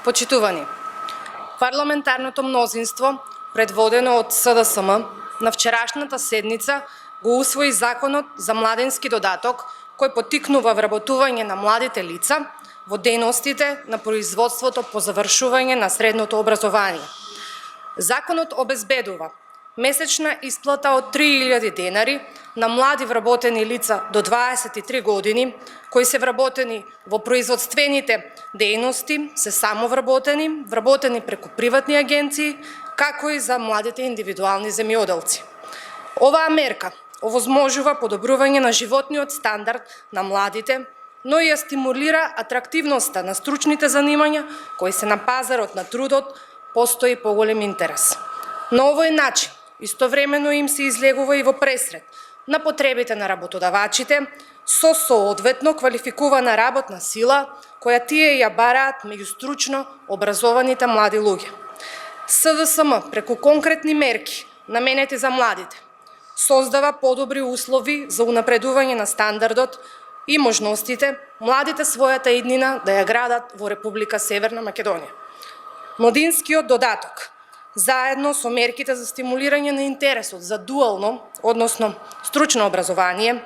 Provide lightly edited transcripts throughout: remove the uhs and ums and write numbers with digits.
Почитувани, парламентарното мнозинство, предводено од СДСМ, на вчерашната седница го усвои Законот за младенски додаток, кој поттикнува вработување на младите лица во дејностите на производството по завршување на средното образование. Законот обезбедува месечна исплата од 3000 денари на млади вработени лица до 23 години, кои се вработени во производствените дејности, се самовработени, вработени преку приватни агенции, како и за младите индивидуални земјоделци. Оваа мерка овозможува подобрување на животниот стандард на младите, но и ја стимулира атрактивноста на стручните занимања кои се на пазарот на трудот, постои поголем интерес. На овој начин, истовремено им се излегува и во пресред на потребите на работодавачите со соодветно квалификувана работна сила, која тие ја бараат меѓу стручно образованите млади луѓе. СДСМ преку конкретни мерки наменети за младите создава подобри услови за унапредување на стандардот и можностите младите својата иднина да ја градат во Република Северна Македонија. Младинскиот додаток, заедно со мерките за стимулирање на интересот за дуално, односно стручно образование,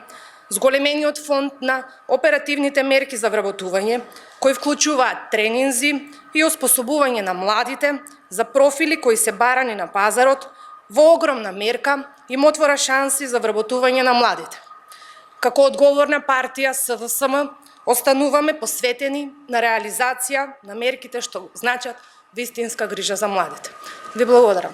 зголемениот фонд на оперативните мерки за вработување, кои вклучуваат тренинзи и оспособување на младите за профили кои се барани на пазарот, во огромна мерка им отвора шанси за вработување на младите. Како одговорна партија СДСМ остануваме посветени на реализација на мерките што значат вистинска грижа за младите. Ви благодарам.